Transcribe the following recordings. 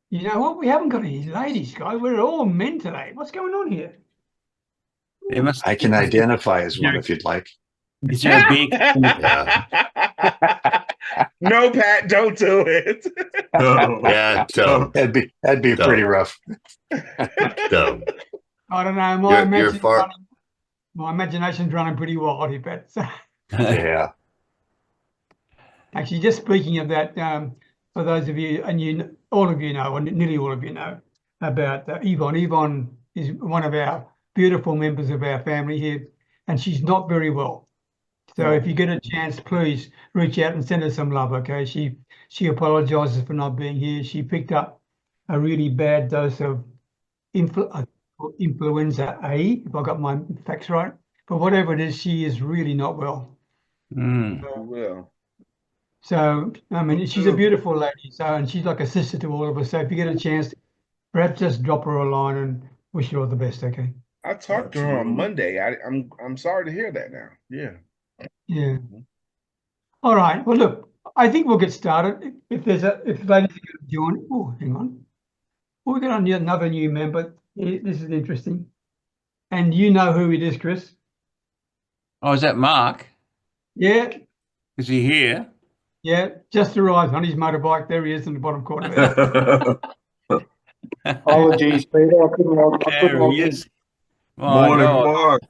You know what? We haven't got any ladies, guys. We're all men today. What's going on here? There must, I can identify as one if you'd like. is there a big Yeah. No, Pat, don't do it. Yeah, Dumb. that'd be pretty rough. Dumb. I don't know. My imagination's running pretty wild here, Pat. So, Yeah. actually, just speaking of that, for those of you, and all of you know, or nearly all of you know, about Yvonne. Yvonne is one of our beautiful members of our family here, and she's not very well. So if you get a chance, please reach out and send her some love, okay? She apologizes for not being here. She picked up a really bad dose of influenza A, if I got my facts right. But whatever it is, she is really not well. Well, So, I mean, she's a beautiful lady. So, and she's like a sister to all of us. So if you get a chance, perhaps just drop her a line and wish her all the best, okay? I talked to her on Monday. I'm sorry to hear that now. Yeah. Yeah. All right. Well, look, I think we'll get started. If ladies are going to join, oh, hang on. Well, we got another new member. This is interesting. And you know who it is, Chris? Oh, is that Mark? Yeah. Is he here? Yeah, just arrived on his motorbike. There he is in the bottom corner there. Apologies, Peter. I couldn't log There he in. is. My Morning, God. Mark.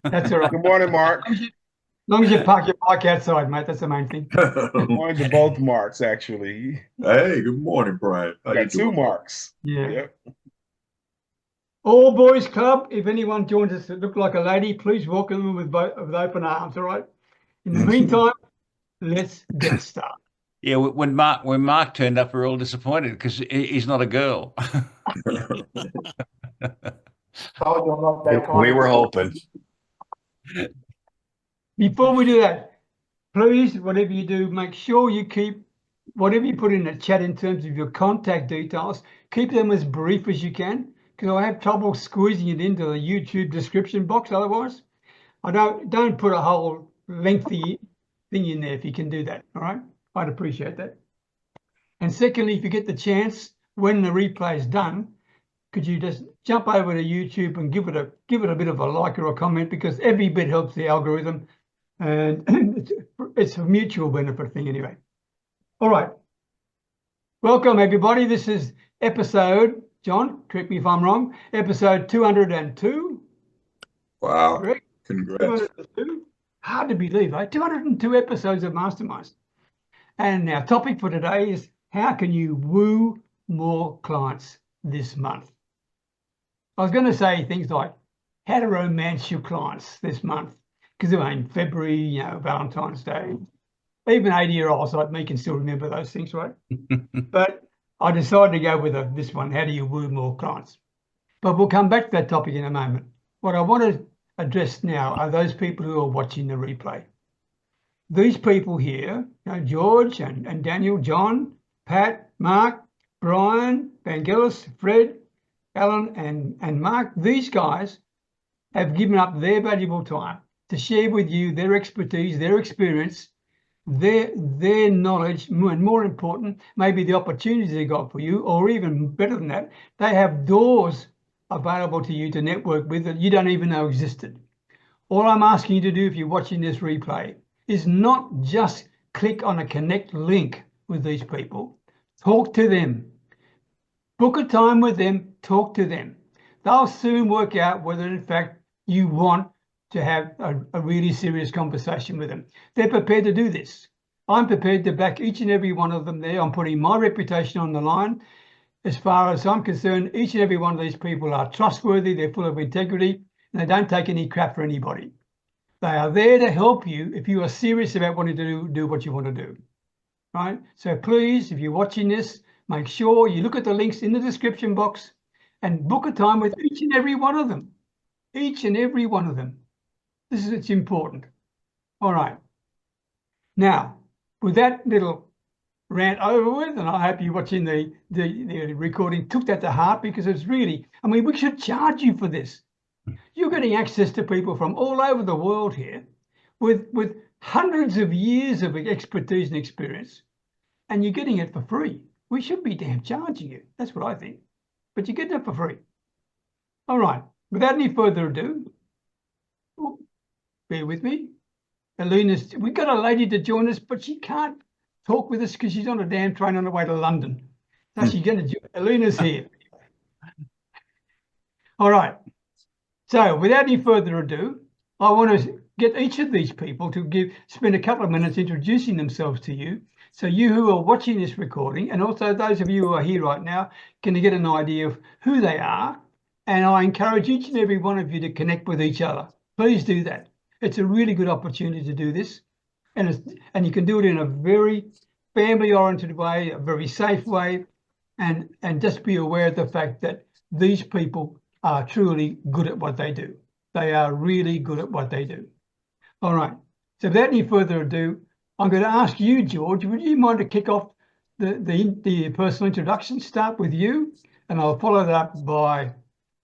That's all right. Good morning, Mark. As long as you park your bike outside, mate, that's the main thing. Good morning to both Marks, actually. Hey, good morning, Brian. How you Got two doing? Marks. Yeah. Yep. All boys club. If anyone joins us that look like a lady, please welcome them with open arms. All right. In the meantime, let's get started. Yeah, when Mark turned up, we were all disappointed because he's not a girl. Told you I'm not that kind We of- were hoping. Before we do that, please, whatever you do, make sure you keep whatever you put in the chat in terms of your contact details, keep them as brief as you can, because I have trouble squeezing it into the YouTube description box otherwise. I don't put a whole lengthy thing in there if you can do that, all right? I'd appreciate that. And secondly, if you get the chance, when the replay is done, could you just jump over to YouTube and give it a bit of a like or a comment, because every bit helps the algorithm, and it's a mutual benefit thing anyway. All right. Welcome, everybody. This is episode, John, correct me if I'm wrong, episode 202. Wow. Correct? Congrats. 202. Hard to believe, eh? 202 episodes of Masterminds. And our topic for today is how can you woo more clients this month? I was going to say things like how to romance your clients this month, because I mean, February, you know, Valentine's Day, even 80-year-olds like me can still remember those things, right? But I decided to go with this one, how do you woo more clients? But we'll come back to that topic in a moment. What I want to address now are those people who are watching the replay. These people here, you know, George and Daniel, John, Pat, Mark, Brian, Vangelis, Fred, Alan and Mark, these guys have given up their valuable time to share with you their expertise, their experience, their knowledge, and more important, maybe the opportunities they got for you, or even better than that, they have doors available to you to network with that you don't even know existed. All I'm asking you to do if you're watching this replay is not just click on a connect link with these people. Talk to them. Book a time with them, talk to them. They'll soon work out whether in fact you want to have a really serious conversation with them. They're prepared to do this. I'm prepared to back each and every one of them there. I'm putting my reputation on the line. As far as I'm concerned, each and every one of these people are trustworthy, they're full of integrity, and they don't take any crap for anybody. They are there to help you if you are serious about wanting to do what you want to do, right? So please, if you're watching this, make sure you look at the links in the description box and book a time with each and every one of them. Each and every one of them. It's important. All right. Now, with that little rant over with, and I hope you watching the recording took that to heart, because it's really, I mean, we should charge you for this. You're getting access to people from all over the world here with hundreds of years of expertise and experience, and you're getting it for free. we should be damn charging you. That's what I think. But you're getting it for free. All right. Without any further ado, bear with me. We've got a lady to join us, but she can't talk with us because she's on a damn train on the way to London. So she's going to. Elena's here. All right. So without any further ado, I want to get each of these people to spend a couple of minutes introducing themselves to you. So you who are watching this recording, and also those of you who are here right now, can get an idea of who they are. And I encourage each and every one of you to connect with each other. Please do that. It's a really good opportunity to do this. And you can do it in a very family-oriented way, a very safe way, and just be aware of the fact that these people are truly good at what they do. They are really good at what they do. All right. So without any further ado, I'm going to ask you, George, would you mind to kick off the personal introduction? Start with you, and I'll follow that up by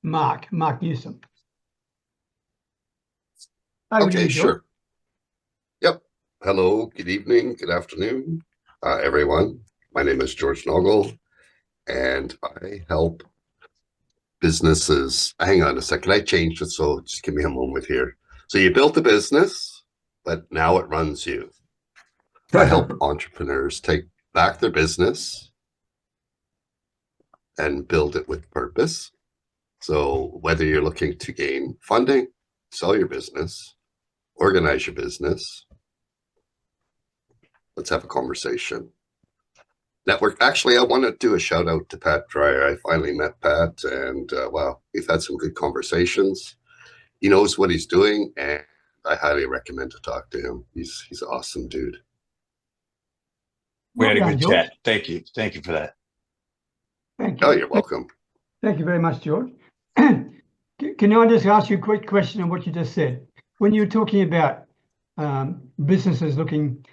Mark Newsom. Okay, sure. Yep. Hello, good evening, good afternoon, everyone. My name is George Noggle, and I help businesses. Hang on a second, I changed it, so just give me a moment here. So you built a business, but now it runs you. I help entrepreneurs take back their business and build it with purpose. So whether you're looking to gain funding, sell your business, organize your business, let's have a conversation. Network. Actually, I want to do a shout out to Pat Dreyer. I finally met Pat, and wow, we've had some good conversations. He knows what he's doing, and I highly recommend to talk to him. He's an awesome dude. We had a good George. chat. Thank you. Thank you for that. Thank you. Oh, you're welcome. Thank you very much, George. Can I just ask you a quick question on what you just said? When you were talking about businesses looking,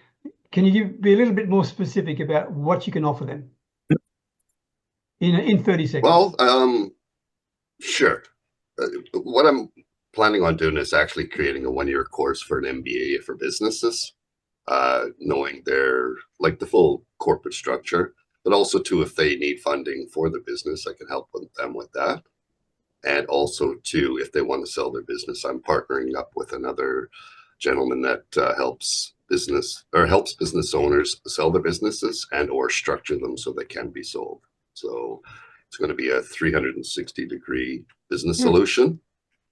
can you be a little bit more specific about what you can offer them in 30 seconds? Well, sure. What I'm planning on doing is actually creating a one-year course for an MBA for businesses, knowing their, like, the full corporate structure, but also too, if they need funding for the business, I can help them with that. And also too, if they want to sell their business, I'm partnering up with another gentleman that helps business owners sell their businesses and or structure them so they can be sold. So it's going to be a 360-degree business solution.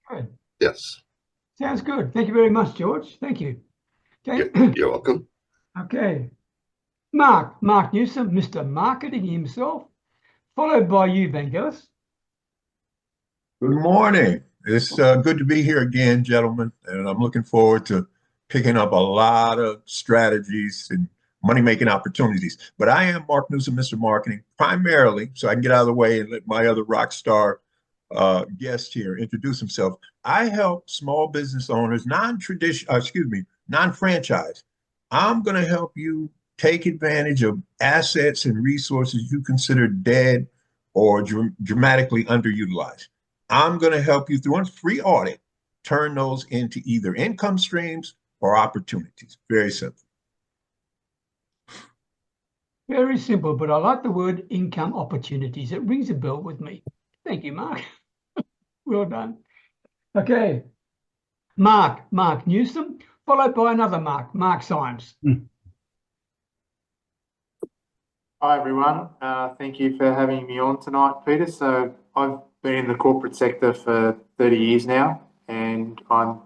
Good. Yes. Sounds good. Thank you very much, George. Thank you. Okay. You're welcome. Okay. Mark Newsom, Mr. Marketing himself, followed by you, Vangelis. Good morning. It's good to be here again, gentlemen, and I'm looking forward to picking up a lot of strategies and money-making opportunities. But I am Mark Newsom, Mr. Marketing, primarily, so I can get out of the way and let my other rock star guest here introduce himself. I help small business owners, non-franchise. I'm going to help you take advantage of assets and resources you consider dead or dramatically underutilized. I'm going to help you through a free audit, turn those into either income streams or opportunities. Very simple. Very simple, but I like the word income opportunities. It rings a bell with me. Thank you, Mark. Well done. Okay. Mark Newsom, followed by another Mark Symes. Hi, everyone. Thank you for having me on tonight, Peter. So I've been in the corporate sector for 30 years now, and I've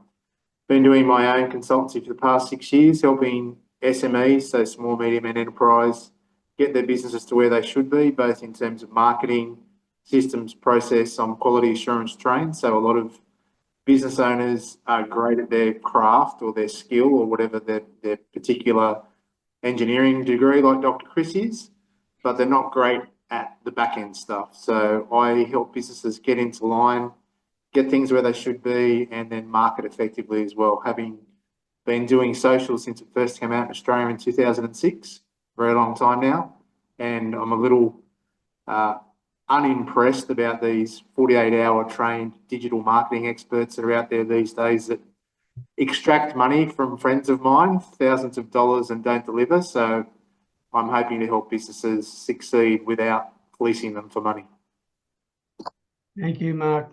been doing my own consultancy for the past 6 years, helping SMEs, so small, medium and enterprise, get their businesses to where they should be, both in terms of marketing, systems, process. I'm quality assurance trained, so a lot of business owners are great at their craft or their skill or whatever their particular engineering degree, like Dr. Chris is, but they're not great at the back end stuff. So I help businesses get into line, get things where they should be, and then market effectively as well. Having been doing social since it first came out in Australia in 2006, very long time now, and I'm a little unimpressed about these 48-hour trained digital marketing experts that are out there these days that extract money from friends of mine, thousands of dollars, and don't deliver. So I'm hoping to help businesses succeed without fleecing them for money. Thank you, Mark.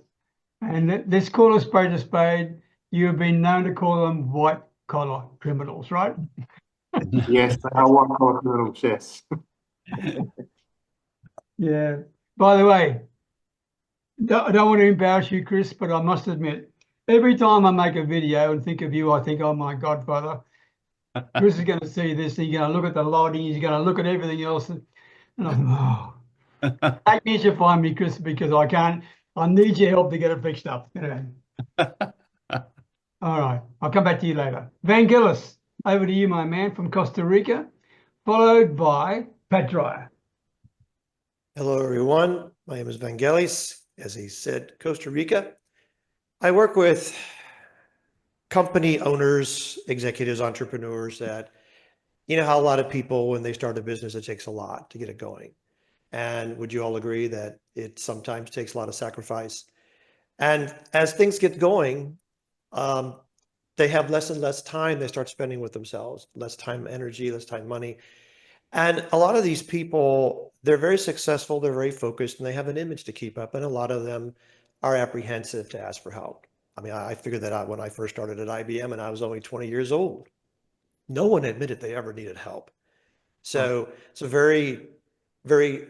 And let's call a spade. You have been known to call them white-collar criminals, right? Yes, they are white-collar criminals, yes. Yeah. By the way, I don't want to embarrass you, Chris, but I must admit, every time I make a video and think of you, I think, oh my God, Father, Chris is going to see this. He's going to look at the lighting. He's going to look at everything else. And I'm, oh, take me as you find me, Chris, because I need your help to get it fixed up. All right. I'll come back to you later. Vangelis, over to you, my man, from Costa Rica, followed by Pat Dreyer. Hello, everyone. My name is Vangelis. As he said, Costa Rica. I work with company owners, executives, entrepreneurs that, you know how a lot of people, when they start a business, it takes a lot to get it going. And would you all agree that it sometimes takes a lot of sacrifice? And as things get going, they have less and less time they start spending with themselves, less time, energy, less time, money. And a lot of these people, they're very successful, they're very focused, and they have an image to keep up. And a lot of them are apprehensive to ask for help. I mean, I figured that out when I first started at IBM and I was only 20 years old. No one admitted they ever needed help. So it's a very, very,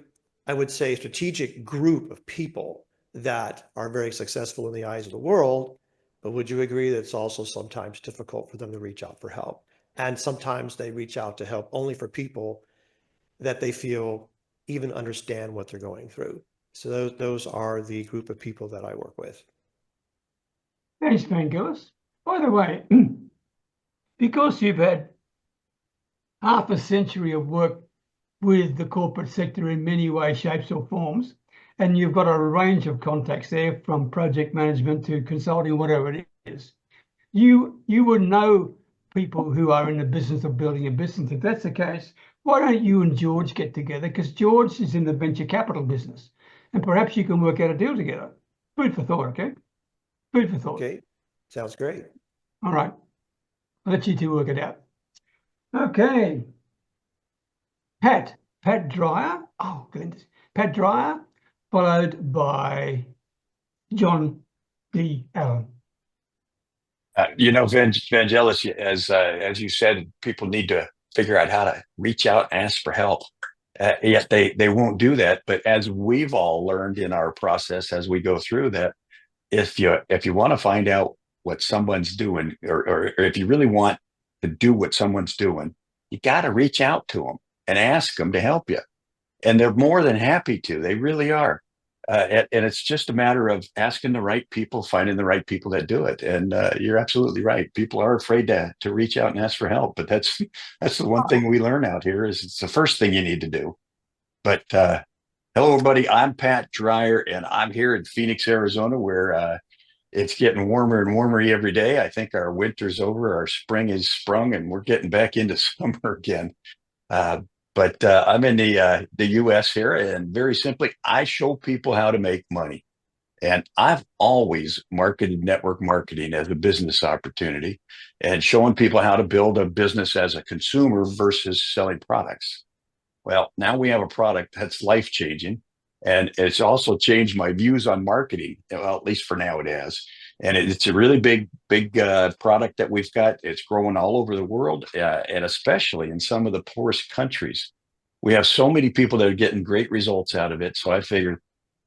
I would say, strategic group of people that are very successful in the eyes of the world. But would you agree that it's also sometimes difficult for them to reach out for help? And sometimes they reach out to help only for people that they feel even understand what they're going through. So those are the group of people that I work with. Thanks, Vangelis. By the way, because you've had half a century of work with the corporate sector in many ways, shapes or forms, and you've got a range of contacts there from project management to consulting, whatever it is, you would know people who are in the business of building a business. If that's the case, why don't you and George get together? Because George is in the venture capital business, and perhaps you can work out a deal together. Food for thought, okay? Food for thought. Okay, sounds great. All right, I'll let you two work it out. Okay. Pat Dreyer. Oh, Glenda. Pat Dreyer, followed by John D. Allen. Vangelis, as you said, people need to figure out how to reach out and ask for help. Yet they won't do that. But as we've all learned in our process as we go through that, if you want to find out what someone's doing, or if you really want to do what someone's doing, you got to reach out to them and ask them to help you. And they're more than happy to. They really are. And it's just a matter of asking the right people, finding the right people that do it. And you're absolutely right. People are afraid to reach out and ask for help. But that's the one thing we learn out here is it's the first thing you need to do. But hello, everybody. I'm Pat Dreyer, and I'm here in Phoenix, Arizona, where it's getting warmer and warmer every day. I think our winter's over, our spring is sprung, and we're getting back into summer again. But I'm in the U.S. here, and very simply, I show people how to make money. And I've always marketed network marketing as a business opportunity and showing people how to build a business as a consumer versus selling products. Well, now we have a product that's life-changing, and it's also changed my views on marketing. Well, at least for now it has. And it's a really big product that we've got. It's growing all over the world, and especially in some of the poorest countries. We have so many people that are getting great results out of it. So I figured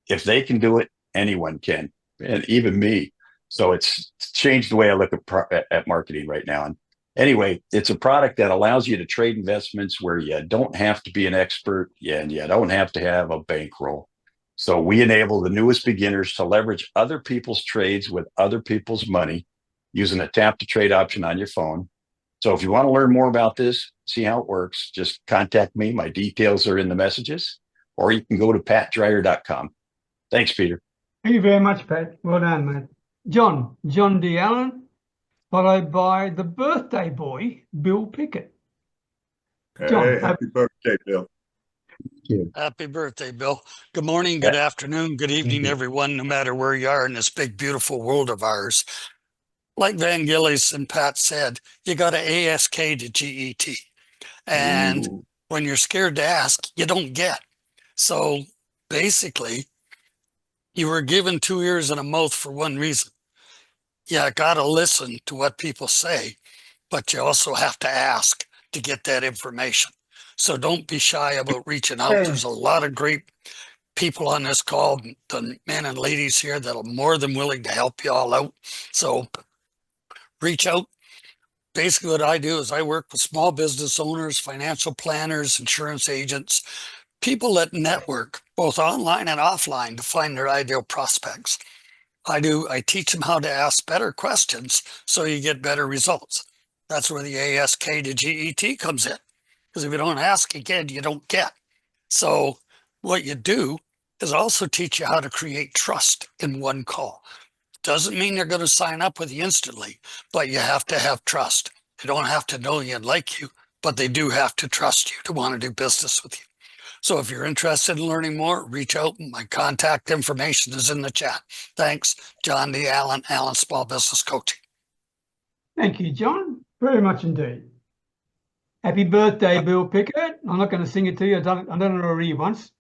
if they can do it, anyone can, and even me. So it's changed the way I look at marketing right now. And anyway, it's a product that allows you to trade investments where you don't have to be an expert and you don't have to have a bankroll. So we enable the newest beginners to leverage other people's trades with other people's money using a tap to trade option on your phone. So if you want to learn more about this, see how it works, just contact me. My details are in the messages, or you can go to patdreyer.com. Thanks, Peter. Thank you very much, Pat. Well done, mate. John D. Allen, followed by the birthday boy, Bill Pickett. John, Hey, happy birthday, Bill. Happy birthday, Bill. Good morning, good afternoon, good evening, everyone, no matter where you are in this big, beautiful world of ours. Like Vangelis and Pat said, you got to ASK to GET. And when you're scared to ask, you don't get. So basically, you were given 2 ears and a mouth for one reason. You got to listen to what people say, but you also have to ask to get that information. So don't be shy about reaching out. There's a lot of great people on this call, the men and ladies here that are more than willing to help you all out. So reach out. Basically what I do is I work with small business owners, financial planners, insurance agents, people that network both online and offline to find their ideal prospects. I teach them how to ask better questions so you get better results. That's where the ASK to GET comes in. Because if you don't ask again, you don't get. So what you do is also teach you how to create trust in one call. Doesn't mean they're going to sign up with you instantly, but you have to have trust. They don't have to know you and like you, but they do have to trust you to want to do business with you. So if you're interested in learning more, reach out. My contact information is in the chat. Thanks, John D. Allen, Allen Small Business Coaching. Thank you, John. Very much indeed. Happy birthday, Bill Pickett. I'm not going to sing it to you. I've done it already once.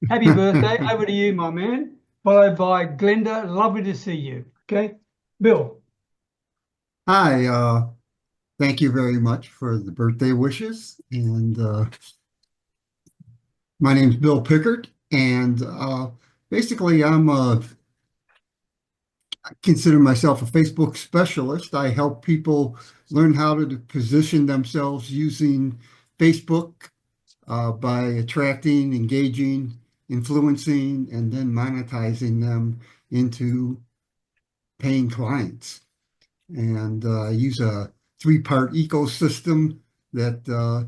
Happy birthday. Over to you, my man. Followed by Glenda. Lovely to see you. Okay, Bill. Hi. Thank you very much for the birthday wishes. And my name's Bill Pickert. And basically, I consider myself a Facebook specialist. I help people learn how to position themselves using Facebook by attracting, engaging, influencing, and then monetizing them into paying clients. And I use a 3-part ecosystem that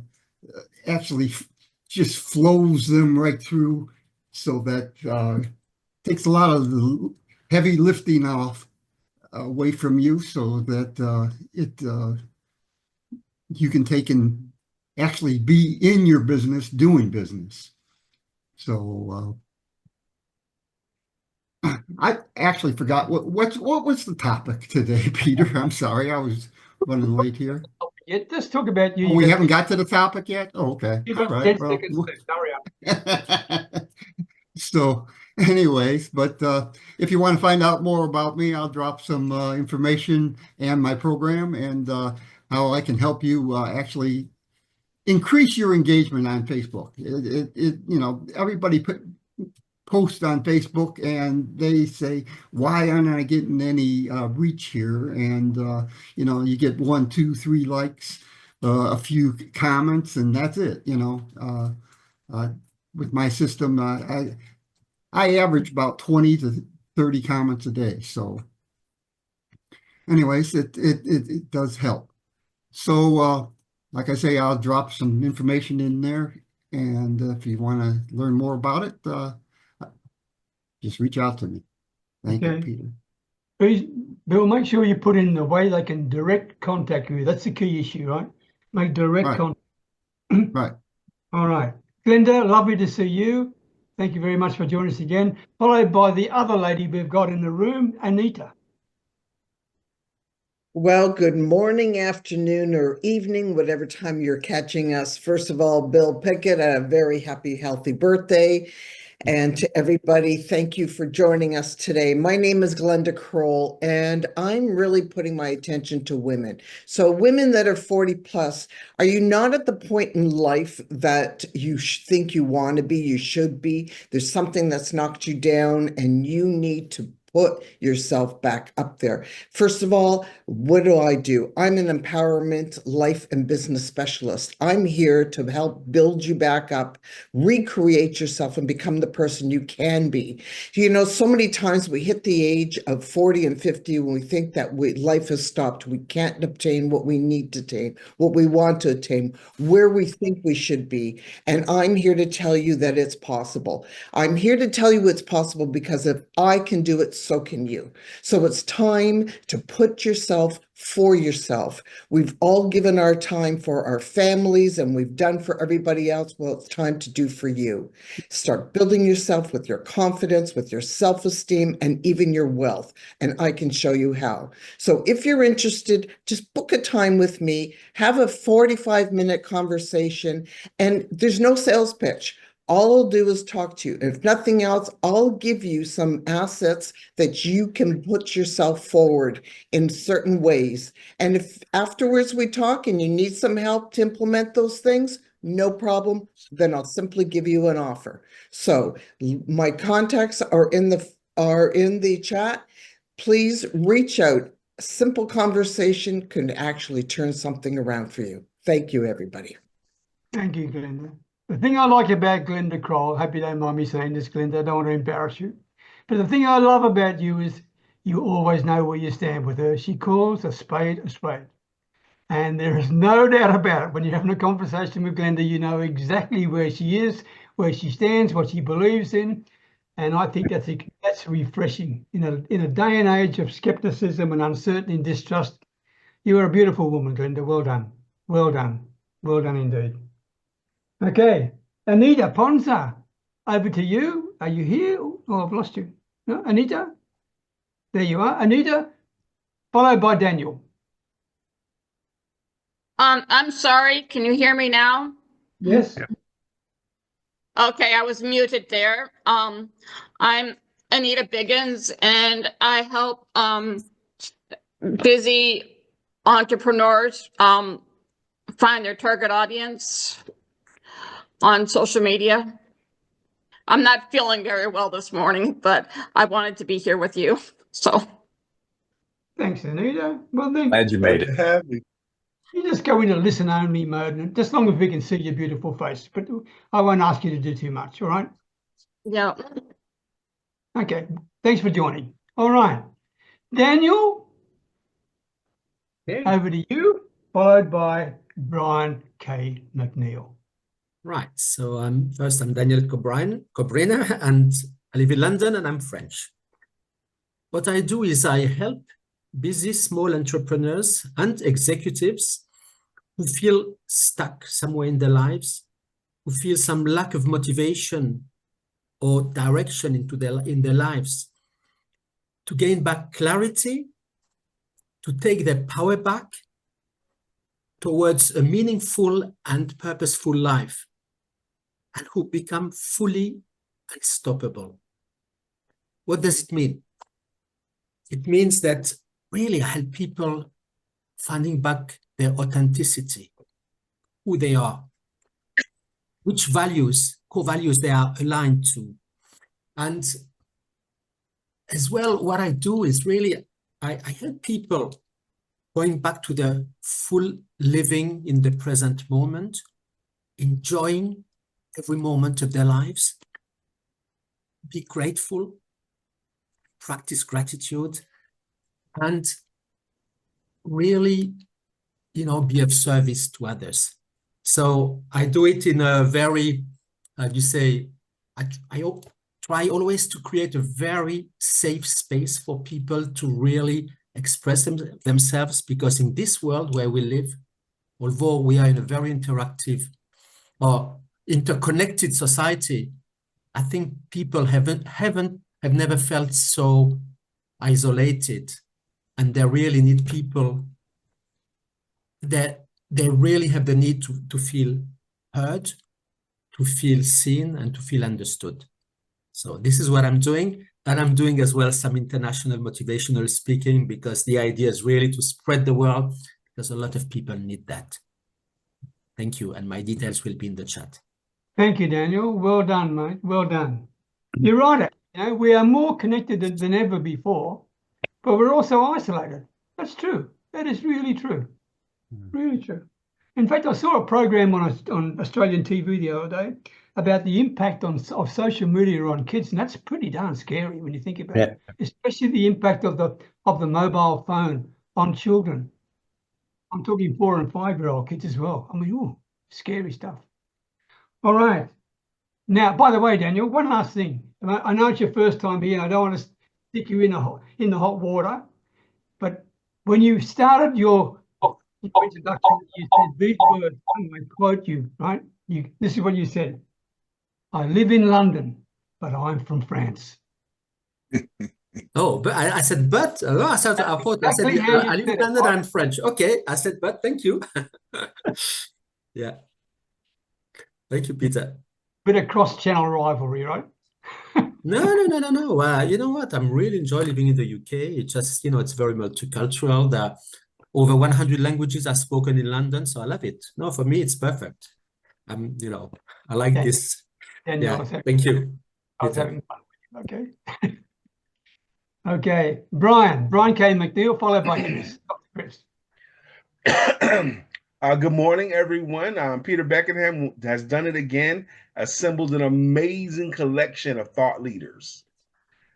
actually just flows them right through, so that takes a lot of the heavy lifting off away from you, so that you can take and actually be in your business doing business. So I actually forgot what was the topic today, Peter. I'm sorry, I was running late here. Yeah, let's talk about you. Oh, we haven't got to the topic yet? Oh, okay. You've All got right. 10 seconds left. Hurry up. So anyways, but if you want to find out more about me, I'll drop some information and my program and how I can help you actually increase your engagement on Facebook. Everybody post on Facebook and they say, why aren't I getting any reach here? And you get 1, 2, 3 likes, a few comments, and that's it. With my system, I average about 20 to 30 comments a day. So anyways, it does help. So like I say, I'll drop some information in there, and if you want to learn more about it, just reach out to me. Thank you, Peter. Please, Bill, make sure you put in the way they can direct contact you. That's the key issue, right? Make direct contact. Right. All right. Glenda, lovely to see you. Thank you very much for joining us again. Followed by the other lady we've got in the room, Anita. Well, good morning, afternoon, or evening, whatever time you're catching us. First of all, Bill Pickett, a very happy, healthy birthday. And to everybody, thank you for joining us today. My name is Glenda Kroll, and I'm really putting my attention to women. So women that are 40 plus, are you not at the point in life that you think you want to be, you should be? There's something that's knocked you down and you need to put yourself back up there. First of all, what do? I'm an empowerment, life, and business specialist. I'm here to help build you back up, recreate yourself, and become the person you can be. So many times we hit the age of 40 and 50 when we think that life has stopped. We can't obtain what we need to attain, what we want to attain, where we think we should be. And I'm here to tell you that it's possible. I'm here to tell you it's possible because if I can do it, so can you. So it's time to put yourself for yourself. We've all given our time for our families and we've done for everybody else. Well, it's time to do for you. Start building yourself with your confidence, with your self-esteem, and even your wealth. And I can show you how. So if you're interested, just book a time with me, have a 45-minute conversation, and there's no sales pitch. All I'll do is talk to you. If nothing else, I'll give you some assets that you can put yourself forward in certain ways. And if afterwards we talk and you need some help to implement those things, no problem, then I'll simply give you an offer. So my contacts are in the chat. Please reach out. A simple conversation can actually turn something around for you. Thank you, everybody. Thank you, Glenda. The thing I like about Glenda Kroll, hope you don't mind me saying this, Glenda, I don't want to embarrass you. But the thing I love about you is you always know where you stand with her. She calls a spade a spade. And there is no doubt about it. When you're having a conversation with Glenda, you know exactly where she is, where she stands, what she believes in. And I think that's refreshing. In a day and age of skepticism and uncertainty and distrust, you are a beautiful woman, Glenda. Well done. Well done. Well done indeed. Okay, Anita Pontzer, over to you. Are you here? Oh, I've lost you. No, Anita? There you are. Anita, followed by Daniel. I'm sorry. Can you hear me now? Yes. Okay, I was muted there. I'm Anita Biggins, and I help busy entrepreneurs find their target audience on social media. I'm not feeling very well this morning, but I wanted to be here with you. So Thanks, Anita. Well, then Glad you made it. you just go into listen only mode, and just as long as we can see your beautiful face. But I won't ask you to do too much, all right? yeah. Okay, thanks for joining. All right, Daniel, over to you, followed by Brian K. McNeil. Right. So first, I'm Daniel Kobryner, and I live in London, and I'm French. What I do is I help busy small entrepreneurs and executives who feel stuck somewhere in their lives, who feel some lack of motivation or direction in their lives, to gain back clarity, to take their power back towards a meaningful and purposeful life, and who become fully unstoppable. What does it mean? It means that really I help people finding back their authenticity, who they are, which values, core values they are aligned to. And as well, what I do is really, I help people going back to the full living in the present moment, enjoying every moment of their lives, be grateful, practice gratitude, and really, be of service to others. So I do it in a very, I try always to create a very safe space for people to really express themselves, because in this world where we live, although we are in a very interactive or interconnected society, I think people have never felt so isolated, and they really need people that they really have the need to feel heard, to feel seen, and to feel understood. So this is what I'm doing. And I'm doing as well some international motivational speaking, because the idea is really to spread the word, because a lot of people need that. Thank you. And my details will be in the chat. Thank you, Daniel. Well done, mate. Well done. You're right. We are more connected than ever before, but we're also isolated. That's true. That is really true. Really true. In fact, I saw a program on Australian TV the other day about the impact of social media on kids, and that's pretty darn scary when you think about it, especially the impact of the mobile phone on children. I'm talking 4- and 5-year-old kids as well. I mean, scary stuff. All right. Now, by the way, Daniel, one last thing. I know it's your first time here. I don't want to stick you in the hot water. But when you started your introduction, you said these words. I'm going to quote you, right? This is what you said. I live in London, but I'm from France. Oh, but I said, but I said, I thought I said, Exactly how you I live in said it, London, right? I'm French. Okay, I said, but thank you. Yeah, thank you, Peter. Bit of cross-channel rivalry, right? No. You know what? I'm really enjoy living in the UK. It's just, it's very multicultural. There are over 100 languages are spoken in London, so I love it. No, for me, it's perfect. I like this. Daniel, Yeah, thank you. I was Peter. having fun with you. Okay. Okay, Brian K. McNeil, followed by Chris. Chris. Good morning, everyone. Peter Beckenham has done it again, assembled an amazing collection of thought leaders.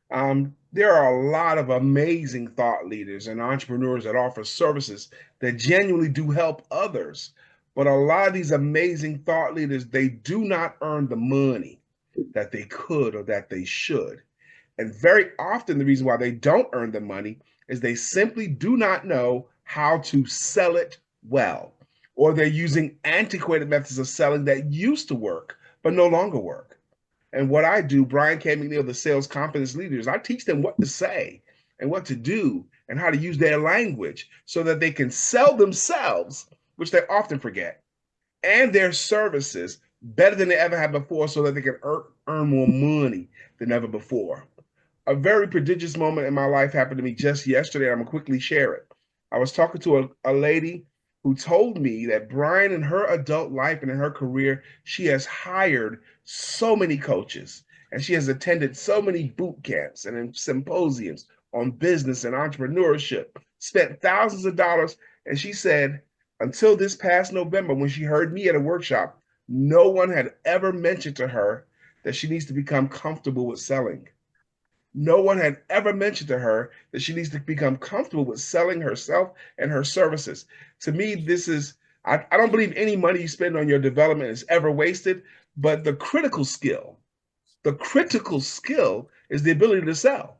There are a lot of amazing thought leaders and entrepreneurs that offer services that genuinely do help others. But a lot of these amazing thought leaders, they do not earn the money that they could or that they should. And very often the reason why they don't earn the money is they simply do not know how to sell it well, or they're using antiquated methods of selling that used to work but no longer work. And what I do, Brian K. McNeil, the sales confidence leaders, I teach them what to say and what to do and how to use their language so that they can sell themselves, which they often forget, and their services better than they ever have before so that they can earn more money than ever before. A very prodigious moment in my life happened to me just yesterday. I'm going to quickly share it. I was talking to a lady who told me that Brian, in her adult life and in her career, she has hired so many coaches and she has attended so many boot camps and symposiums on business and entrepreneurship, spent thousands of dollars. And she said, until this past November, when she heard me at a workshop, no one had ever mentioned to her that she needs to become comfortable with selling. No one had ever mentioned to her that she needs to become comfortable with selling herself and her services. To me, this is, I don't believe any money you spend on your development is ever wasted, but the critical skill is the ability to sell.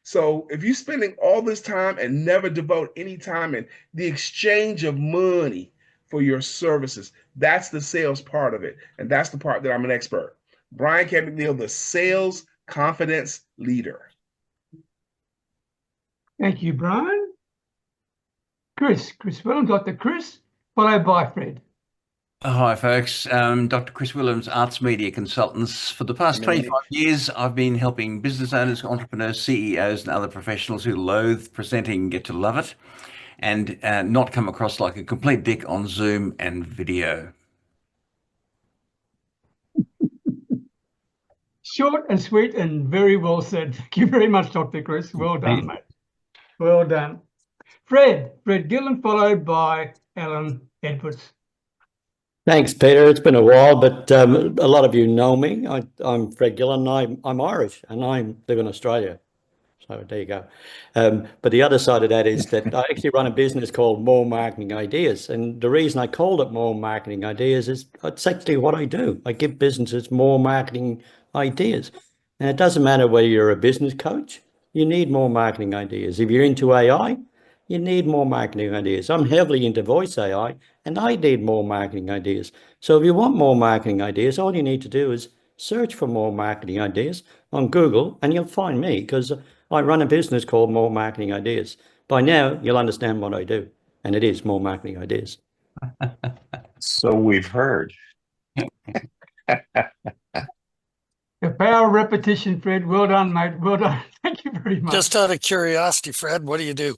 So if you're spending all this time and never devote any time in the exchange of money for your services, that's the sales part of it. And that's the part that I'm an expert. Brian K. McNeil, the sales confidence leader. Thank you, Brian. Chris Willems, Dr. Chris, followed by Fred. Hi, folks. Dr. Chris Willems, ArtsMedia Consultants. For the past 25 years, I've been helping business owners, entrepreneurs, CEOs, and other professionals who loathe presenting get to love it and not come across like a complete dick on Zoom and video. Short and sweet and very well said. Thank you very much, Dr. Chris. Well done, mate. Well done. Fred Gillen, followed by Alan Edwards. Thanks, Peter. It's been a while, but a lot of you know me. I'm Fred Gillen. I'm Irish and I live in Australia. So there you go. But the other side of that is that I actually run a business called More Marketing Ideas. And the reason I called it More Marketing Ideas is it's actually what I do. I give businesses more marketing ideas. And it doesn't matter whether you're a business coach, you need more marketing ideas. If you're into AI, you need more marketing ideas. I'm heavily into voice AI and I need more marketing ideas. So if you want more marketing ideas, all you need to do is search for More Marketing Ideas on Google and you'll find me because I run a business called More Marketing Ideas. By now, you'll understand what I do, and it is More Marketing Ideas. So we've heard. The power of repetition, Fred. Well done, mate. Well done. Thank you very much. Just out of curiosity, Fred, what do you do?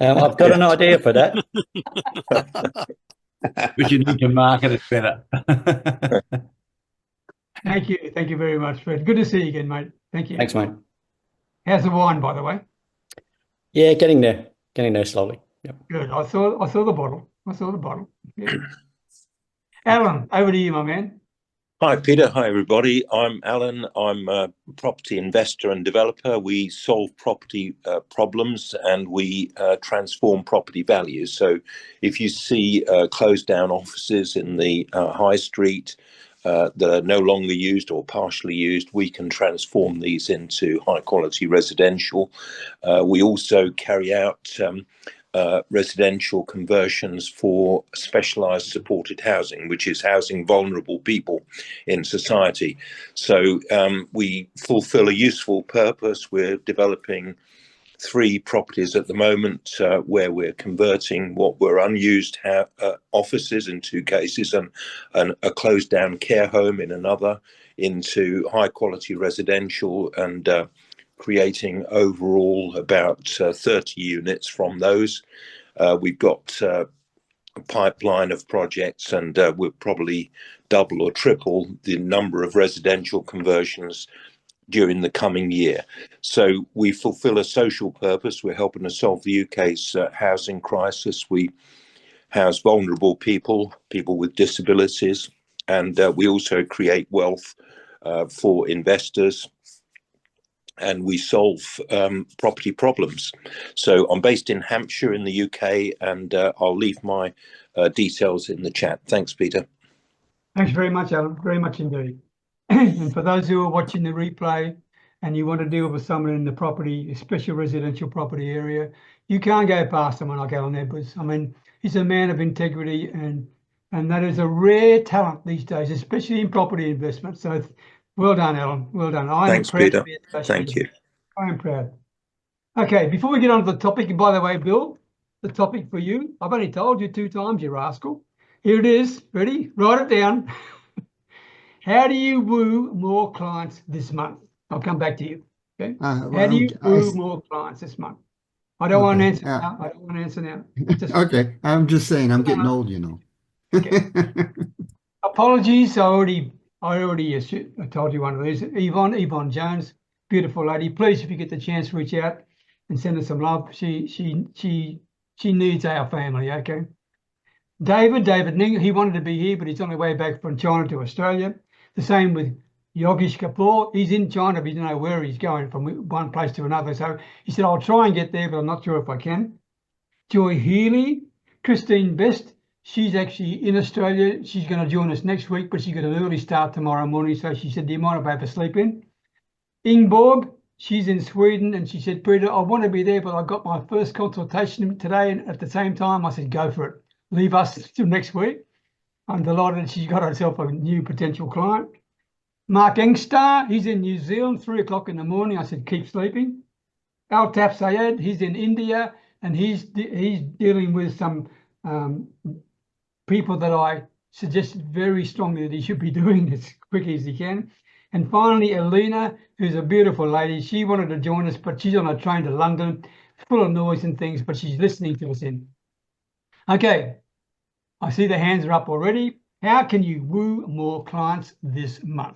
I've got an idea for that. But you need to market it better. Thank you. Thank you very much, Fred. Good to see you again, mate. Thank you. Thanks, mate. How's the wine, by the way? Yeah, getting there slowly. Yep. Good. I saw the bottle. Yeah. Alan, over to you, my man. Hi, Peter. Hi, everybody. I'm Alan. I'm a property investor and developer. We solve property problems and we transform property values. So if you see closed down offices in the high street, that are no longer used or partially used, we can transform these into high quality residential. We also carry out residential conversions for specialized supported housing, which is housing vulnerable people in society. So we fulfill a useful purpose. We're developing 3 properties at the moment where we're converting what were unused offices in 2 cases and a closed down care home in another into high quality residential, and creating overall about 30 units from those. We've got a pipeline of projects, and we'll probably double or triple the number of residential conversions during the coming year. So we fulfill a social purpose. We're helping to solve the UK's housing crisis. We house vulnerable people, people with disabilities, and we also create wealth for investors, and we solve property problems. So I'm based in Hampshire in the UK, and I'll leave my details in the chat. Thanks, Peter. Thanks very much, Alan. Very much indeed. And for those who are watching the replay and you want to deal with someone in the property, especially residential property area, you can't go past someone like Alan Edwards. I mean, he's a man of integrity, and that is a rare talent these days, especially in property investment. So well done, Alan. Well done. Thanks, Peter. Thank you. I am proud. Okay, before we get on to the topic, and by the way, Bill, the topic for you, I've only told you 2 times, you rascal. Here it is. Ready? Write it down. How do you woo more clients this month? I'll come back to you. Okay. How do you woo more clients this month? I don't want to answer now. I don't want to answer now. Okay. I'm just saying, I'm getting old, you know. Okay. Apologies. I already I told you one of these. Yvonne Jones, beautiful lady. Please, if you get the chance, reach out and send her some love. She needs our family. Okay. David Ning, he wanted to be here, but he's on the way back from China to Australia. The same with Yogesh Kapoor. He's in China, but he doesn't know where he's going from one place to another. So he said, I'll try and get there, but I'm not sure if I can. Joy Healy, Christine Best, she's actually in Australia. She's going to join us next week, but she's got an early start tomorrow morning. So she said, do you mind if I have a sleep in? Ingborg, she's in Sweden, and she said, Peter, I want to be there, but I got my first consultation today. And at the same time, I said, go for it. Leave us till next week. I'm delighted she's got herself a new potential client. Mark Engstar, he's in New Zealand, 3 o'clock in the morning. I said, keep sleeping. Altaf Sayed, he's in India, and he's dealing with some people that I suggested very strongly that he should be doing as quick as he can. And finally, Elena, who's a beautiful lady. She wanted to join us, but she's on a train to London, full of noise and things, but she's listening to us in. Okay. I see the hands are up already. How can you woo more clients this month?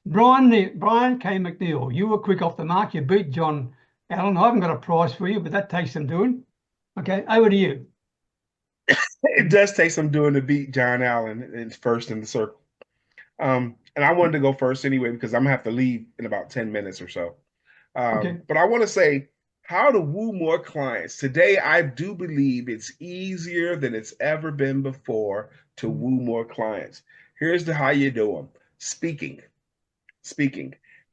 Brian K. McNeil, you were quick off the mark. You beat John Allen. I haven't got a prize for you, but that takes some doing. Okay, over to you. It does take some doing to beat John Allen first in the circle. And I wanted to go first anyway, because I'm going to have to leave in about 10 minutes or so. Okay. But I want to say, how to woo more clients. Today, I do believe it's easier than it's ever been before to woo more clients. Here's how you do them. Speaking.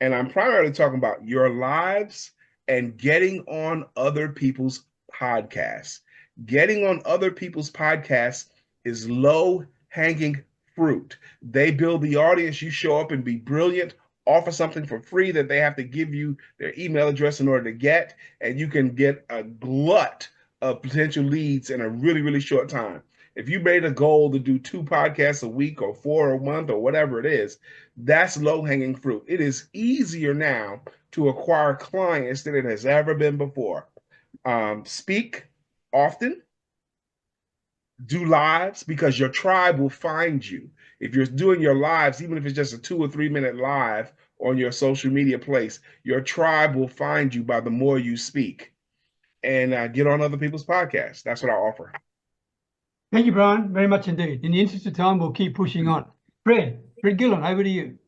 And I'm primarily talking about your lives and getting on other people's podcasts. Getting on other people's podcasts is low-hanging fruit. They build the audience. You show up and be brilliant, offer something for free that they have to give you their email address in order to get, and you can get a glut of potential leads in a really, really short time. If you made a goal to do 2 podcasts a week or 4 a month or whatever it is, that's low-hanging fruit. It is easier now to acquire clients than it has ever been before. Speak often. Do lives, because your tribe will find you. If you're doing your lives, even if it's just a 2 or 3 minute live on your social media place, your tribe will find you by the more you speak. And get on other people's podcasts. That's what I offer. Thank you, Brian, very much indeed. In the interest of time, we'll keep pushing on. Fred Gillen, over to you.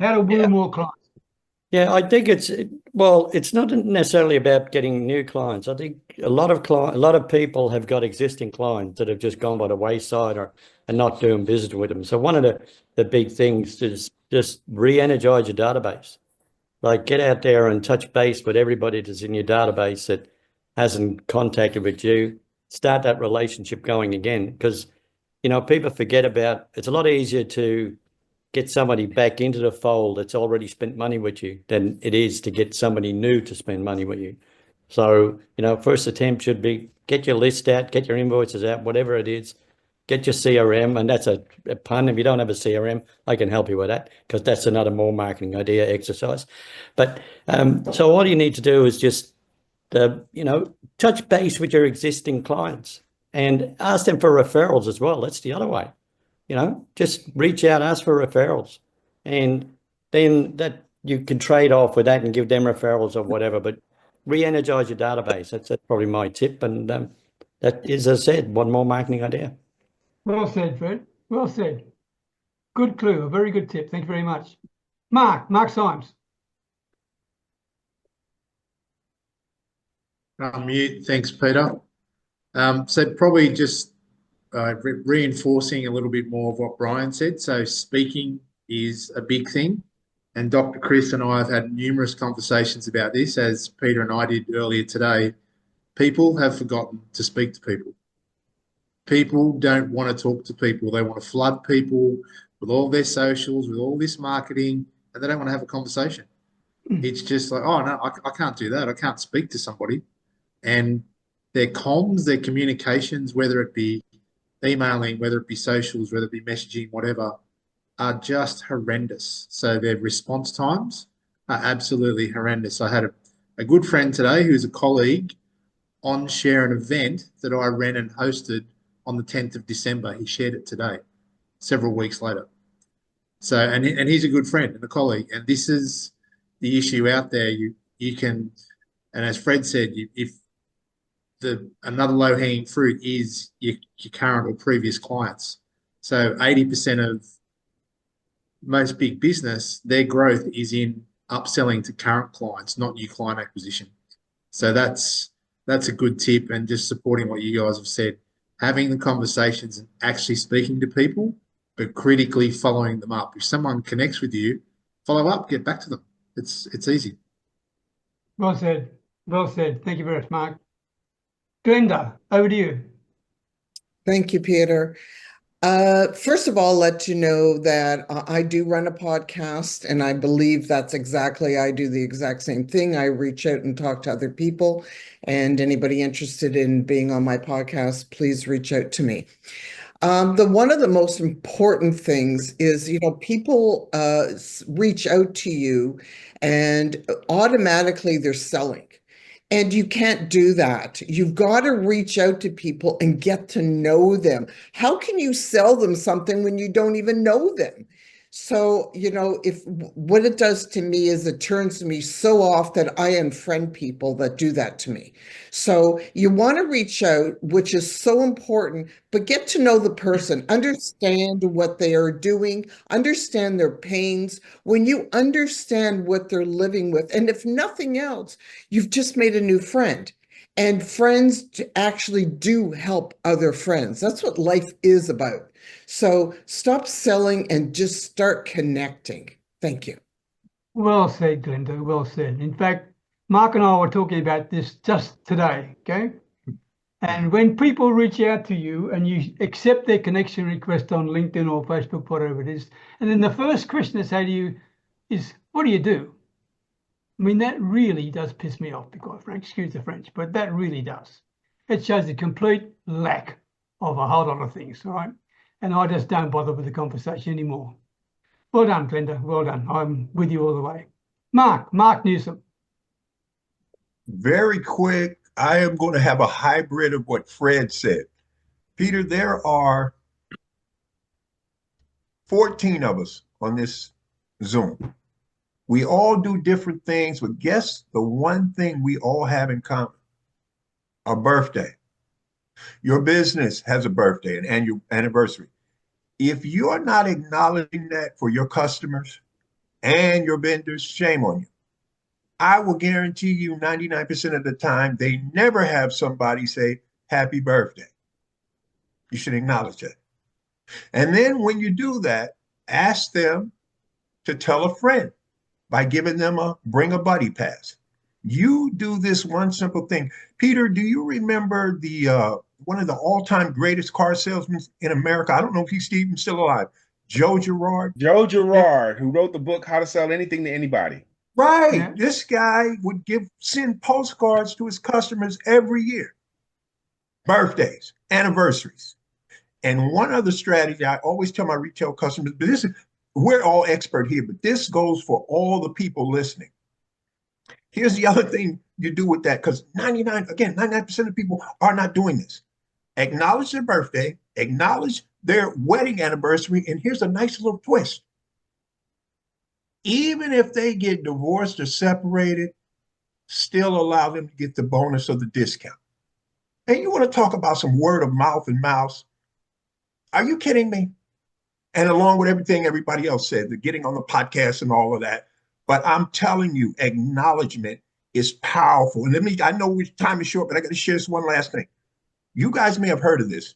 How to woo more clients? Yeah, I think it's Well, it's not necessarily about getting new clients. I think a lot of people have got existing clients that have just gone by the wayside or and not doing business with them. So one of the big things is just re-energize your database. Like get out there and touch base with everybody that's in your database that hasn't contacted with you. Start that relationship going again, because people forget about. It's a lot easier to get somebody back into the fold that's already spent money with you than it is to get somebody new to spend money with you. So, first attempt should be get your list out, get your invoices out, whatever it is, get your CRM. And that's a pun. If you don't have a CRM, I can help you with that, because that's another more marketing idea exercise. But so all you need to do is just, touch base with your existing clients and ask them for referrals as well. That's the other way. Just reach out, ask for referrals, and then that you can trade off with that and give them referrals or whatever, but re-energize your database. That's probably my tip. And that is, as I said, one more marketing idea. Well said, Fred. Well said. Good clue. A very good tip. Thank you very much. Mark Symes. Mute. Thanks, Peter. So probably just reinforcing a little bit more of what Brian said. So speaking is a big thing. And Dr. Chris and I have had numerous conversations about this, as Peter and I did earlier today. People have forgotten to speak to people. People don't want to talk to people. They want to flood people with all their socials, with all this marketing, and they don't want to have a conversation. It's just like, oh, no, I can't do that. I can't speak to somebody. And their comms, their communications, whether it be emailing, whether it be socials, whether it be messaging, whatever, are just horrendous. So their response times are absolutely horrendous. I had a good friend today who's a colleague on share an event that I ran and hosted on the 10th of December. He shared it today, several weeks later. So, and he's a good friend and a colleague. And this is the issue out there. You can, and as Fred said, if another low-hanging fruit is your current or previous clients. So 80% of most big business, their growth is in upselling to current clients, not new client acquisition. So that's a good tip, and just supporting what you guys have said, having the conversations and actually speaking to people, but critically following them up. If someone connects with you, follow up, get back to them. It's easy. Well said. Well said. Thank you very much, Mark. Glenda, over to you. Thank you, Peter. First of all, let you know that I do run a podcast, and I believe I do the exact same thing. I reach out and talk to other people, and anybody interested in being on my podcast, please reach out to me. One of the most important things is, people reach out to you and automatically they're selling. And you can't do that. You've got to reach out to people and get to know them. How can you sell them something when you don't even know them? So, what it does to me is it turns me so off that I unfriend people that do that to me. So you want to reach out, which is so important, but get to know the person, understand what they are doing, understand their pains. When you understand what they're living with, and if nothing else, you've just made a new friend. And friends actually do help other friends. That's what life is about. So stop selling and just start connecting. Thank you. Well said, Glenda. Well said. In fact, Mark and I were talking about this just today, okay? And when people reach out to you and you accept their connection request on LinkedIn or Facebook, whatever it is, and then the first question they say to you is, what do you do? I mean, that really does piss me off, to be quite frank. Excuse the French, but that really does. It shows a complete lack of a whole lot of things, all right? And I just don't bother with the conversation anymore. Well done, Glenda. Well done. I'm with you all the way. Mark Newsom. Very quick. I am going to have a hybrid of what Fred said. Peter, there are 14 of us on this Zoom. We all do different things, but guess the one thing we all have in common? A birthday. Your business has a birthday, an annual anniversary. If you are not acknowledging that for your customers and your vendors, shame on you. I will guarantee you 99% of the time, they never have somebody say, happy birthday. You should acknowledge that. And then when you do that, ask them to tell a friend by giving them a bring a buddy pass. You do this one simple thing. Peter, do you remember the one of the all-time greatest car salesmen in America? I don't know if he's even still alive. Joe Girard. Joe Girard, who wrote the book How to Sell Anything to Anybody. Right. Yeah. This guy would send postcards to his customers every year. Birthdays, anniversaries. And one other strategy I always tell my retail customers, but this is, we're all expert here, but this goes for all the people listening. Here's the other thing you do with that, because 99% of people are not doing this. Acknowledge their birthday, acknowledge their wedding anniversary, and here's a nice little twist. Even if they get divorced or separated, still allow them to get the bonus of the discount. And you want to talk about some word of mouth and mouse? Are you kidding me? And along with everything everybody else said, the getting on the podcast and all of that. But I'm telling you, acknowledgement is powerful. And I know time is short, but I got to share this one last thing. You guys may have heard of this.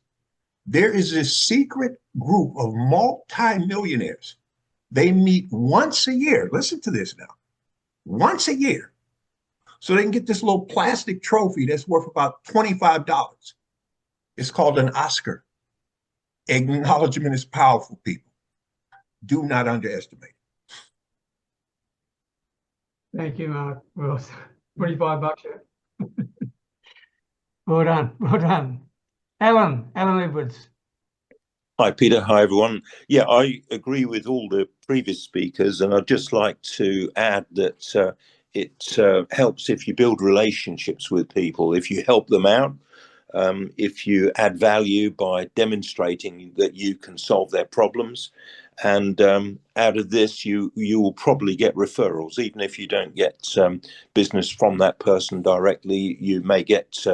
There is this secret group of multi-millionaires. They meet once a year. Listen to this now. Once a year. So they can get this little plastic trophy that's worth about $25. It's called an Oscar. Acknowledgement is powerful, people. Do not underestimate it. Thank you, Mark. Well, $25. Yeah. Well done. Well done. Alan Edwards. Hi, Peter. Hi, everyone. Yeah, I agree with all the previous speakers, and I'd just like to add that it helps if you build relationships with people, if you help them out, if you add value by demonstrating that you can solve their problems. And out of this, you will probably get referrals. Even if you don't get business from that person directly, you may get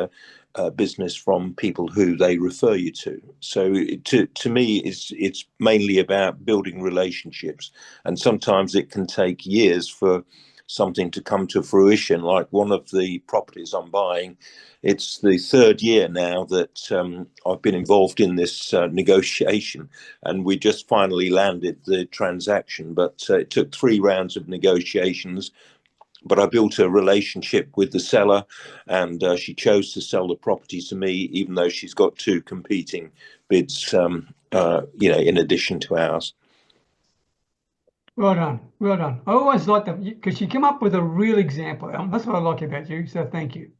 business from people who they refer you to. So to me, it's mainly about building relationships. And sometimes it can take years for something to come to fruition. Like one of the properties I'm buying, it's the third year now that I've been involved in this negotiation, and we just finally landed the transaction. But it took 3 rounds of negotiations. But I built a relationship with the seller, and she chose to sell the property to me, even though she's got 2 competing bids, in addition to ours. Well done. Well done. I always like that because you come up with a real example. That's what I like about you. So thank you.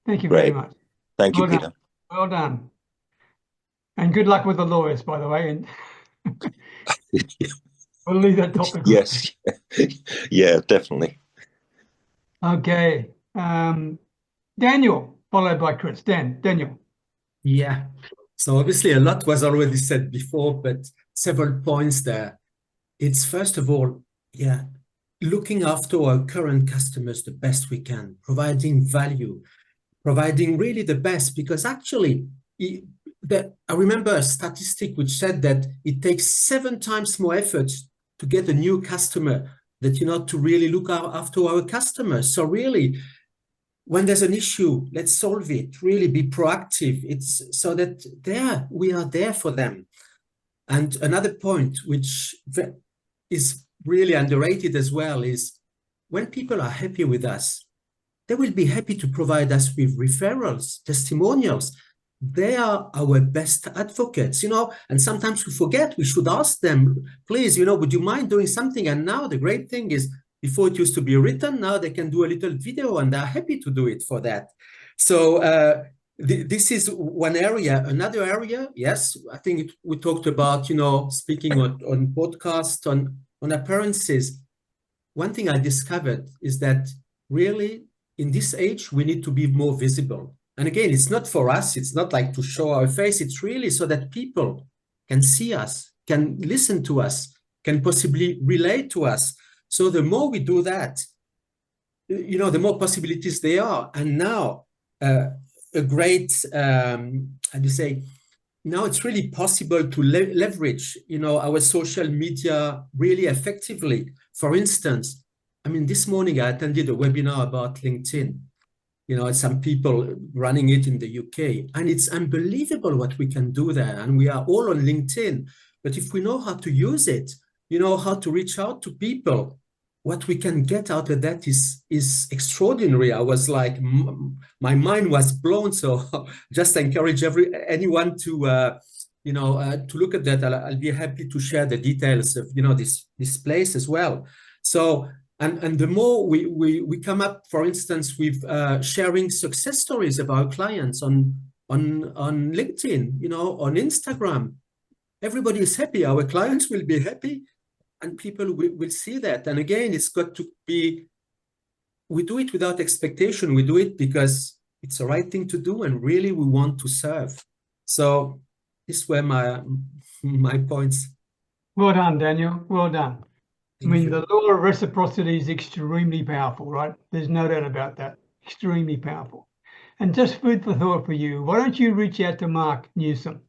Thank you very much. Thank you, Well Peter. done. Well done. And good luck with the lawyers, by the way. And we'll leave that topic. Yes. Yeah, definitely. Okay. Daniel, followed by Chris. Daniel. Yeah. So obviously a lot was already said before, but several points there. It's first of all, looking after our current customers the best we can, providing value, providing really the best, because actually I remember a statistic which said that it takes 7 times more effort to get a new customer than to really look after our customers. So really, when there's an issue, let's solve it, really be proactive. It's so that we are there for them. And another point, which is really underrated as well, is when people are happy with us, they will be happy to provide us with referrals, testimonials. They are our best advocates, and sometimes we forget, we should ask them, please, would you mind doing something? And now the great thing is, before it used to be written, now they can do a little video and they're happy to do it for that. So this is one area. Another area, yes, I think we talked about, speaking on podcast, on appearances. One thing I discovered is that really in this age, we need to be more visible. And again, it's not for us, it's not like to show our face, it's really so that people can see us, can listen to us, can possibly relate to us. So the more we do that, the more possibilities there are. And now a great, now it's really possible to leverage, our social media really effectively. For instance, I mean, this morning I attended a webinar about LinkedIn, you know, some people running it in the UK, and it's unbelievable what we can do there. And we are all on LinkedIn, but if we know how to use it, you know, how to reach out to people, what we can get out of that is extraordinary. I was like, my mind was blown. So just encourage anyone to, you know, to look at that. I'll be happy to share the details of, you know, this place as well. So, and the more we come up, for instance, with sharing success stories of our clients on LinkedIn, you know, on Instagram, everybody is happy. Our clients will be happy, and people will see that. And again, it's got to be, we do it without expectation. We do it because it's the right thing to do, and really we want to serve. So these were my points. Well done, Daniel. Well done. I mean, the law of reciprocity is extremely powerful, right? There's no doubt about that. Extremely powerful. And just food for thought for you, why don't you reach out to Mark Newsom?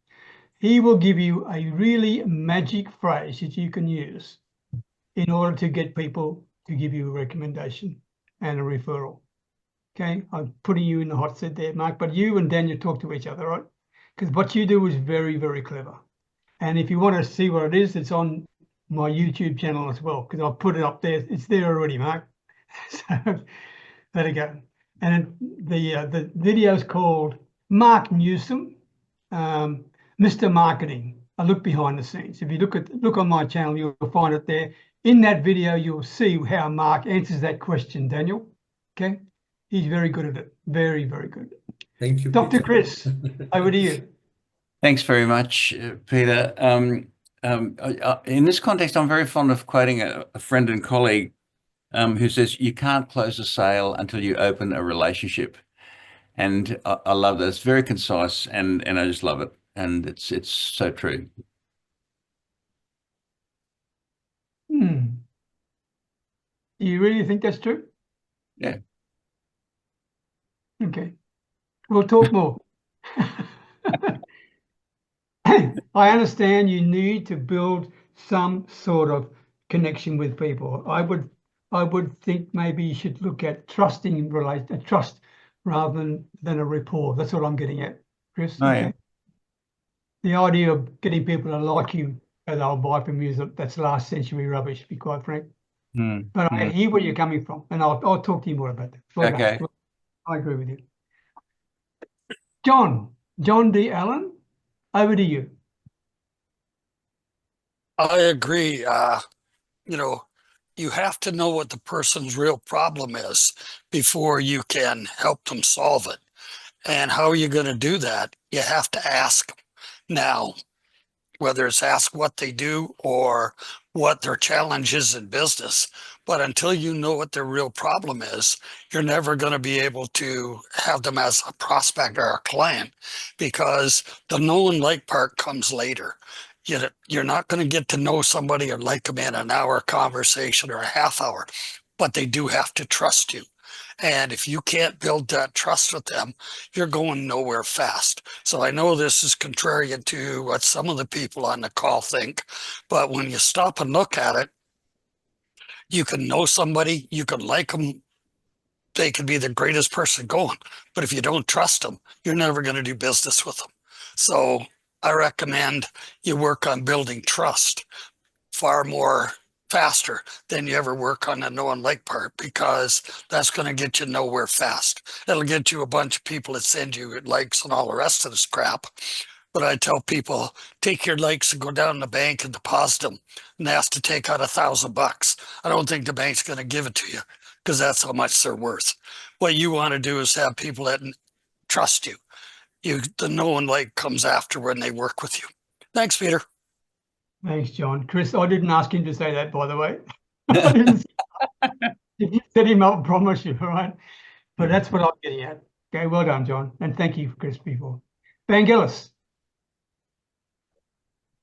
He will give you a really magic phrase that you can use in order to get people to give you a recommendation and a referral. Okay, I'm putting you in the hot seat there, Mark, but you and Daniel talk to each other, right? Because what you do is very, very clever. And if you want to see what it is, it's on my YouTube channel as well, because I've put it up there. It's there already, Mark. So there you go. And the video is called Mark Newsom, Mr. Marketing, a look behind the scenes. If you look on my channel, you'll find it there. In that video, you'll see how Mark answers that question, Daniel. Okay, he's very good at it. Very, very good. Thank you, Dr. Peter. Chris, over to you. Thanks very much, Peter. In this context, I'm very fond of quoting a friend and colleague who says, you can't close a sale until you open a relationship. And I love that. It's very concise, and I just love it. And it's so true. You really think that's true? Yeah. Okay. We'll talk more. I understand you need to build some sort of connection with people. I would think maybe you should look at trust rather than a rapport. That's what I'm getting at, Chris. Oh, okay. yeah. The idea of getting people to like you and they'll buy from you, that's last century rubbish, to be quite frank. But I hear where you're coming from, and I'll talk to you more about that. Well Okay. done. I agree with you. John D. Allen, over to you. I agree. You know, you have to know what the person's real problem is before you can help them solve it. And how are you going to do that? You have to ask now, whether it's ask what they do or what their challenge is in business. But until you know what their real problem is, you're never going to be able to have them as a prospect or a client, because the know and like part comes later. You're not going to get to know somebody or like them in an hour conversation or a half hour, but they do have to trust you. And if you can't build that trust with them, you're going nowhere fast. So I know this is contrarian to what some of the people on the call think, but when you stop and look at it, you can know somebody, you can like them, they could be the greatest person going, but if you don't trust them, you're never going to do business with them. So I recommend you work on building trust far more faster than you ever work on the know and like part, because that's going to get you nowhere fast. It'll get you a bunch of people that send you likes and all the rest of this crap. But I tell people, take your likes and go down to the bank and deposit them and ask to take out $1,000. I don't think the bank's going to give it to you, because that's how much they're worth. What you want to do is have people that trust you. The know and like comes after when they work with you. Thanks, Peter. Thanks, John. Chris, I didn't ask him to say that, by the way. I didn't set him up, I promise you, all right? But that's what I'm getting at. Okay, well done, John. And thank you, Chris, before. Vangelis.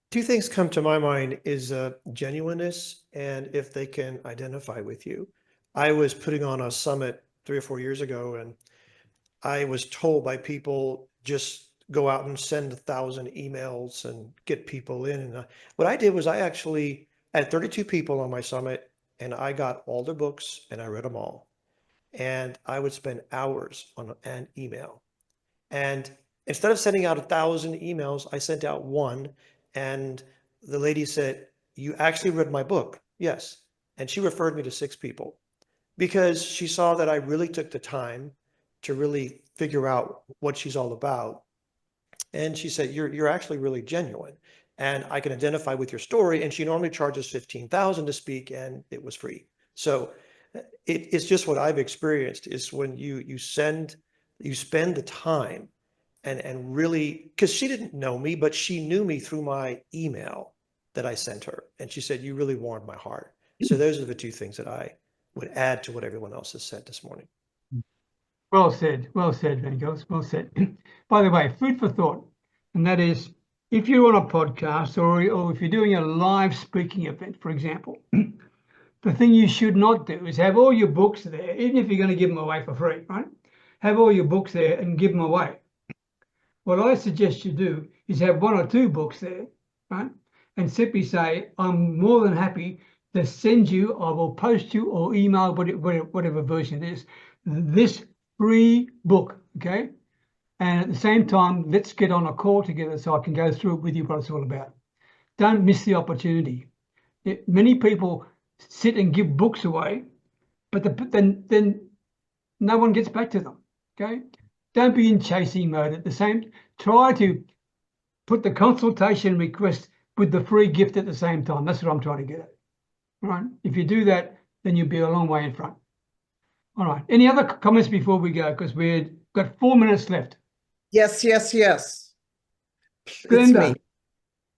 Two things come to my mind is genuineness and if they can identify with you. I was putting on a summit 3 or 4 years ago, and I was told by people, just go out and send 1,000 emails and get people in. And what I did was I actually had 32 people on my summit. and I got all their books and I read them all. And I would spend hours on an email. And instead of sending out 1,000 emails, I sent out one. And the lady said, "You actually read my book?" "Yes." And she referred me to 6 people because she saw that I really took the time to really figure out what she's all about. And she said, you're actually really genuine, and I can identify with your story. And she normally charges 15,000 to speak, and it was free. So it's just what I've experienced is when you spend the time and really, because she didn't know me, but she knew me through my email that I sent her. And she said, "You really warmed my heart." So those are the 2 things that I would add to what everyone else has said this morning. Well said, Vangelis, well said. By the way, food for thought, and that is, if you're on a podcast or if you're doing a live speaking event, for example, the thing you should not do is have all your books there, even if you're going to give them away for free, right? Have all your books there and give them away. What I suggest you do is have 1 or 2 books there, right? And simply say, "I'm more than happy to send you, I will post you or email, whatever version it is, this free book," okay? And at the same time, let's get on a call together so I can go through it with you what it's all about. Don't miss the opportunity. Many people sit and give books away, but then no one gets back to them, okay? Don't be in chasing mode. At the same, try to put the consultation request with the free gift at the same time. That's what I'm trying to get at. All right. If you do that, then you'll be a long way in front. All right. Any other comments before we go? Because we've got 4 minutes left. Yes. It's Glenda, me.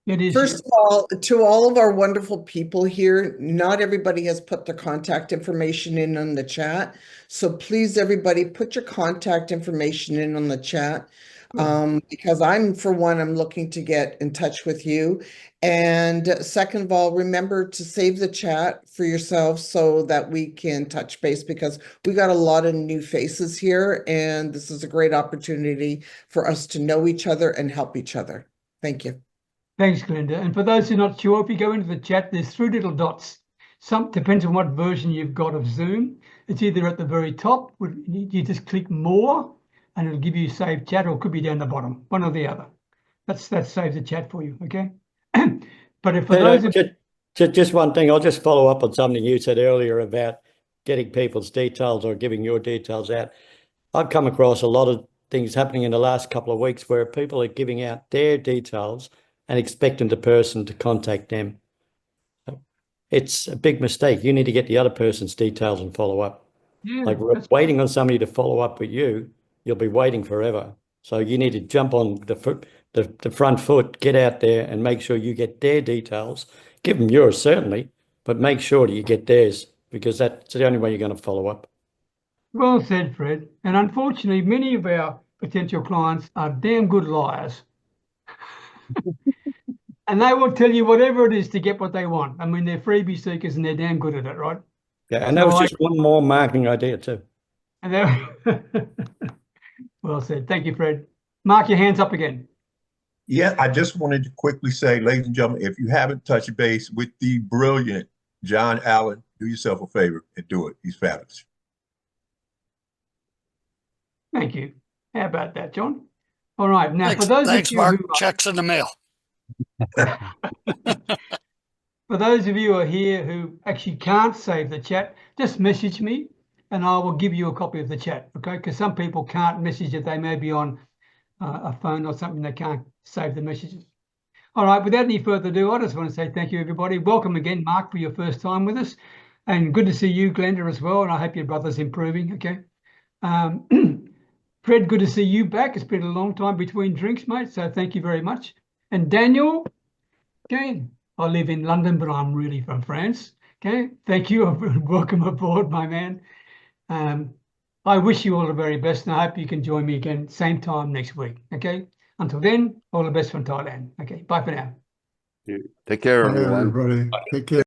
it is First of all, to all of our wonderful people here, not everybody has put their contact information in on the chat. So please, everybody, put your contact information in on the chat. Because I'm looking to get in touch with you. And second of all, remember to save the chat for yourself so that we can touch base, because we got a lot of new faces here, and this is a great opportunity for us to know each other and help each other. Thank you. Thanks, Glenda. And for those who are not sure, if you go into the chat, there's 3 little dots. Some depends on what version you've got of Zoom. It's either at the very top, you just click more, and it'll give you save chat, or it could be down the bottom, one or the other. That saves the chat for you, okay? But if for those just one thing, I'll just follow up on something you said earlier about getting people's details or giving your details out. I've come across a lot of things happening in the last couple of weeks where people are giving out their details and expecting the person to contact them. It's a big mistake. You need to get the other person's details and follow up. Yeah, like waiting on somebody to follow up with you, you'll be waiting forever. So you need to jump on the front foot, get out there and make sure you get their details. Give them yours, certainly, but make sure that you get theirs, because that's the only way you're going to follow up. Well said, Fred. And unfortunately, many of our potential clients are damn good liars. And they will tell you whatever it is to get what they want. I mean, they're freebie seekers and they're damn good at it, right? Yeah, and that was just one more marketing idea too. And well said. Thank you, Fred. Mark, your hands up again. Yeah, I just wanted to quickly say, ladies and gentlemen, if you haven't touched base with the brilliant John Allen, do yourself a favor and do it. He's fabulous. Thank you. How about that, John? All right. Now, Thanks, for those thanks, of you Mark. who Checks in the mail. For those of you who are here who actually can't save the chat, just message me and I will give you a copy of the chat, okay? Because some people can't message it. They may be on a phone or something. They can't save the messages. All right, without any further ado, I just want to say thank you, everybody. Welcome again, Mark, for your first time with us. And good to see you, Glenda, as well. And I hope your brother's improving, okay? Fred, good to see you back. It's been a long time between drinks, mate. So thank you very much. And Daniel, okay, I live in London, but I'm really from France. Okay, thank you. Welcome aboard, my man. I wish you all the very best, and I hope you can join me again same time next week. Okay, until then, all the best from Thailand. Okay, bye for now. Take care, Bye, everyone. everybody. Take care.